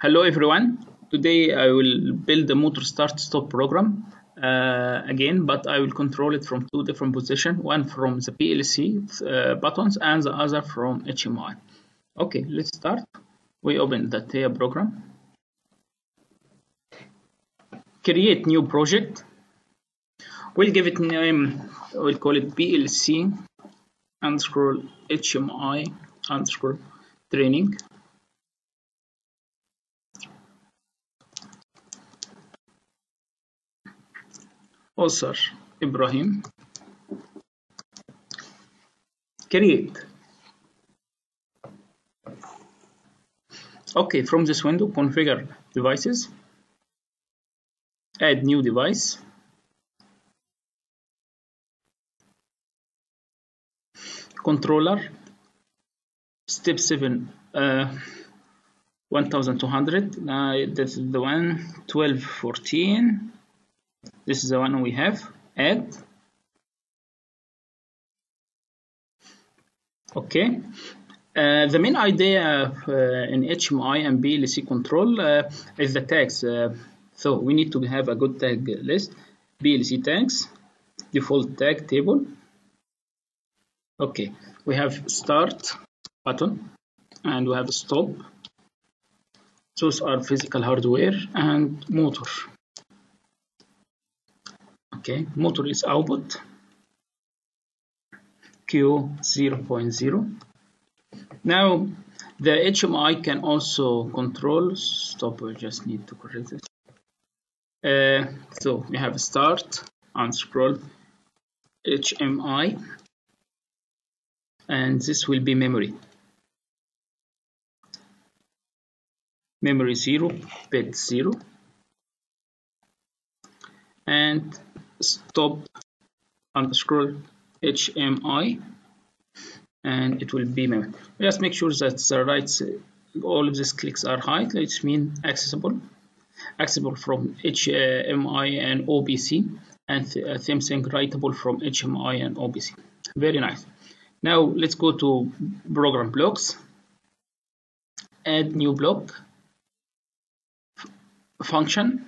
Hello everyone. Today I will build the motor start stop program again, but I will control it from two different positions, one from the PLC buttons and the other from HMI. Okay, let's start. We open the TEA program. Create new project. We'll give it name, we'll call it PLC underscore HMI underscore training. Author Ibrahim. Create. Okay, from this window, configure devices. Add new device. Controller. Step 7, 1200. This is the one. 1214. This is the one we have. Add. Okay. The main idea in HMI and PLC control is the tags. So we need to have a good tag list. PLC tags, default tag table. Okay, we have start button and we have stop. Those are physical hardware and motor. Okay, motor is output Q 0.0. Now the HMI can also control stop. We just need to correct it. So we have start and scroll HMI, and this will be memory. Memory 0, bit 0, and stop underscore HMI, and it will be memory. Just make sure that the right, all of these clicks are hide, which means accessible from HMI and OBC, and same thing writable from HMI and OBC. Very nice. Now let's go to program blocks. Add new block. Function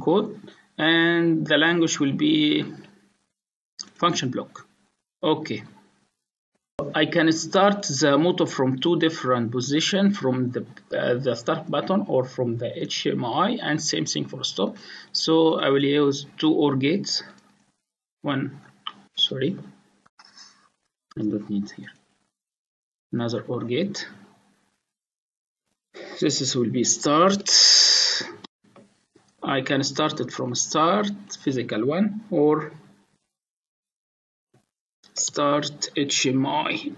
code, and the language will be function block. Okay, I can start the motor from two different positions, from the start button or from the HMI, and same thing for stop. So I will use two OR gates. One, sorry, I don't need here another OR gate. This will be start. I can start it from start physical one or start HMI.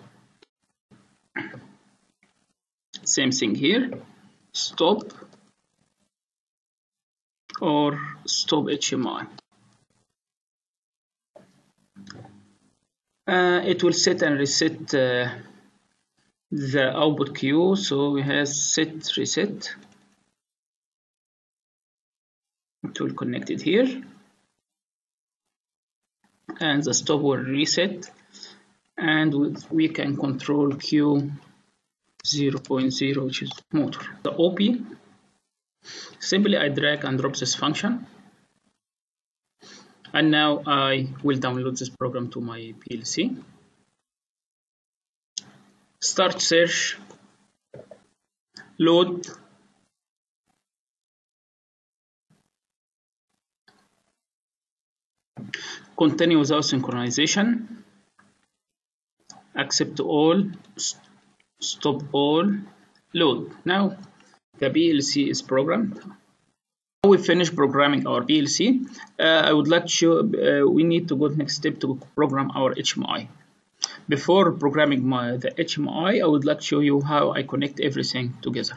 Same thing here, stop or stop HMI. It will set and reset the output queue. So we have set reset. It will connect it here, and the stop will reset, and we can control Q 0.0, which is motor. The OP, simply I drag and drop this function, and now I will download this program to my PLC. Start search, load, continue without synchronization, accept all, stop all, load. Now the PLC is programmed. Now we finish programming our PLC. I would like to show, we need to go to the next step to program our HMI. Before programming the HMI, I would like to show you how I connect everything together.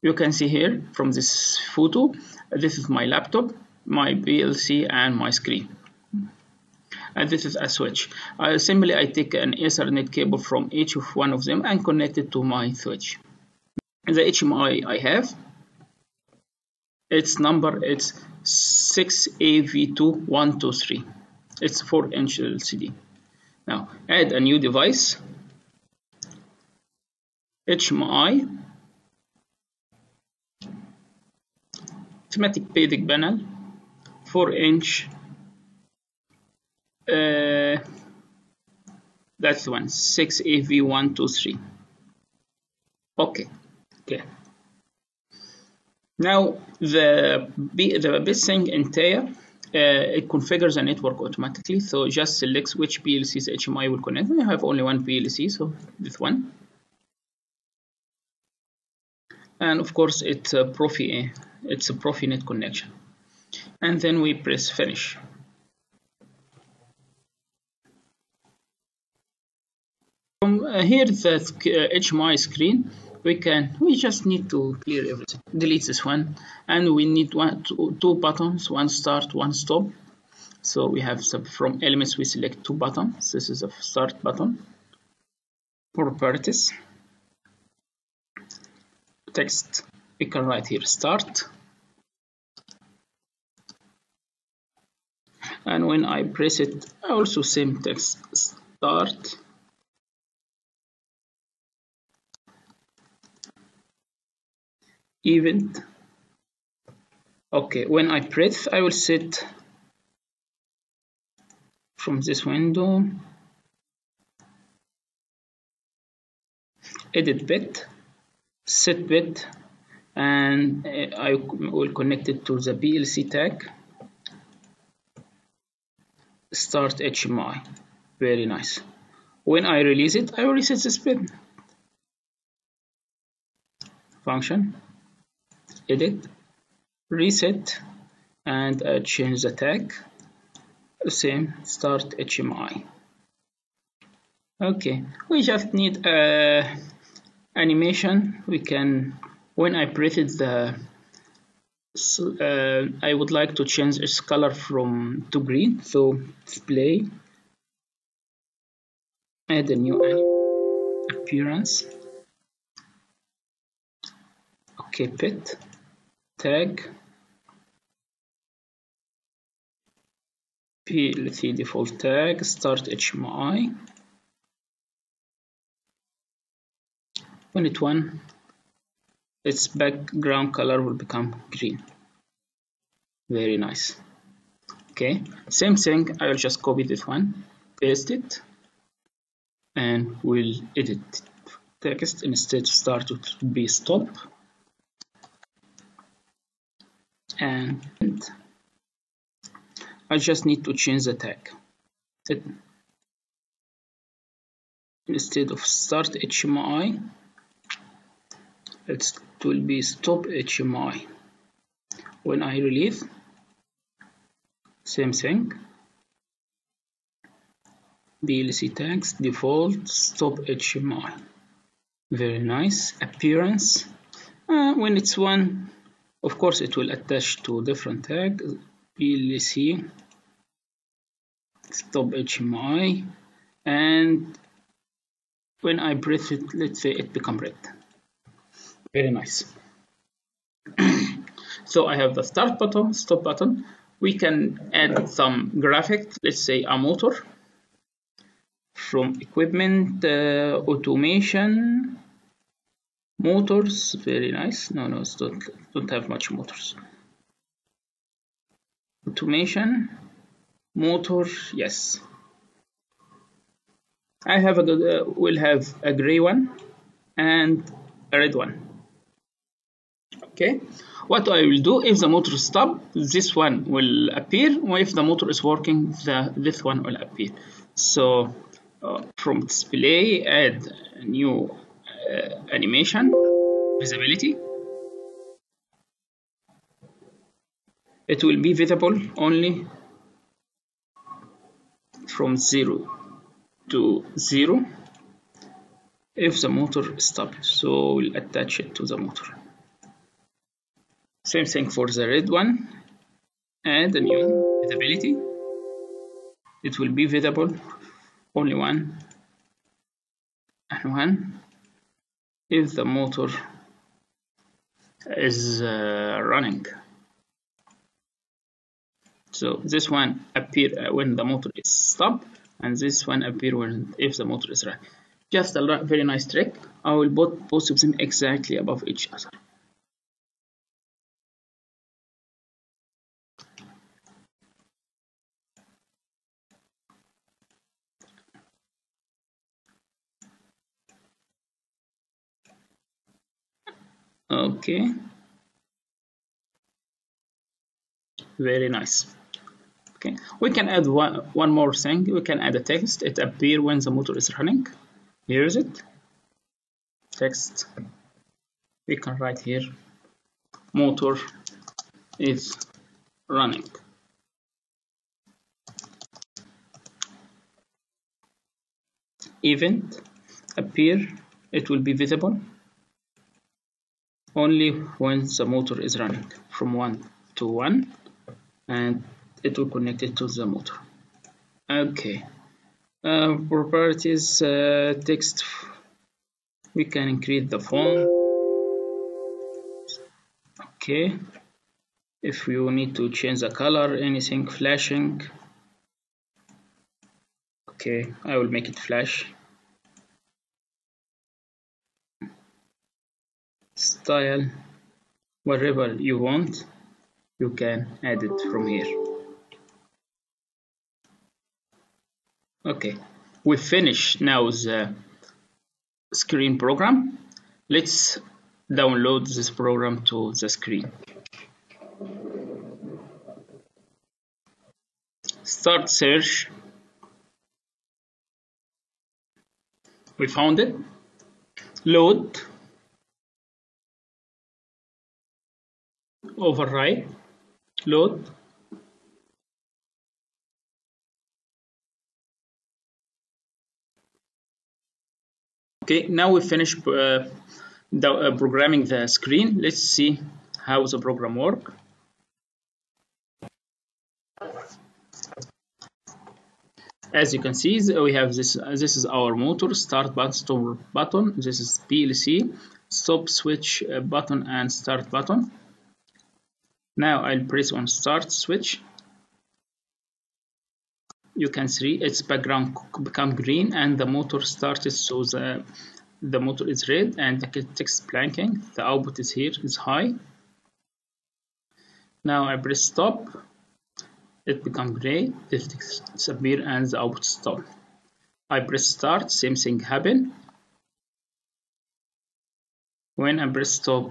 You can see here from this photo, this is my laptop, my PLC, and my screen. And this is a switch. I take an Ethernet cable from each of one of them and connect it to my switch. The HMI I have, its number is 6AV2123. It's 4-inch LCD. Now add a new device, HMI, Automatic basic panel, 4-inch. That's the one, 6AV123. Okay. Now the best thing in TAIA, it configures the network automatically. So just select which PLC's HMI will connect. We have only one PLC, so this one. And of course it's a Profinet connection. And then we press finish. From here, the HMI screen, we just need to clear everything. Delete this one, and we need two buttons, one start, one stop. So we have from elements, we select two buttons. This is a start button. Properties, text, we can write here start. And when I press it, I also same text start. Event. Okay, when I press, I will set from this window, edit bit, set bit, and I will connect it to the PLC tag. Start HMI. Very nice. When I release it, I will reset this bit. Function, edit, reset, and change the tag. Same, start HMI. Okay, we just need animation. We can, when I press it, I would like to change its color to green. So display, add a new appearance. Okay, pit, tag, PLC default tag, start HMI. When it won, its background color will become green. Very nice. Okay, same thing. I will just copy this one, paste it, and we'll edit text. Instead, start to be stop, and I just need to change the tag. Instead of start HMI, it will be stop HMI. When I release, same thing. PLC tags, default, stop HMI. Very nice. Appearance. When it's one, of course it will attach to different tag. PLC, stop HMI, and when I press it, let's say it become red. Very nice. So I have the start button, stop button. We can add some graphic, let's say a motor. From equipment, automation, motors. Very nice. No, don't have much motors. Automation, motor, yes. I have will have a gray one and a red one. Okay, what I will do, if the motor stop, this one will appear, or if the motor is working, this one will appear. So from display, add a new animation, visibility. It will be visible only from 0 to 0 if the motor stops. So we'll attach it to the motor. Same thing for the red one. Add a new visibility. It will be visible only one and one if the motor is running. So this one appear when the motor is stopped, and this one appear if the motor is running. Just a very nice trick. I will put both of them exactly above each other. Okay, very nice. Okay, we can add one more thing. We can add a text. It appears when the motor is running. Here is it. Text. We can write here motor is running. Event appear. It will be visible only when the motor is running from 1 to 1, and it will connect it to the motor. Okay, properties, text, we can increase the font. Okay, if you need to change the color, anything flashing, okay, I will make it flash. Style, wherever you want, you can add it from here. Okay, we finish now the screen program. Let's download this program to the screen. Start search. We found it. Load. Override. Load. Okay, now we finish programming the screen. Let's see how the program works. As you can see, we have this. This is our motor. Start button, stop button. This is PLC. Stop switch button and start button. Now I'll press on start switch. You can see its background become green and the motor started, so the motor is red and the text blanking. The output is here, is high. Now I press stop, it become gray, the text disappear and the output stop. I press start, same thing happen. When I press stop,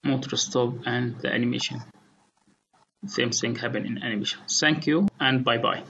motor stop and the animation, same thing happen in animation. Thank you and bye bye.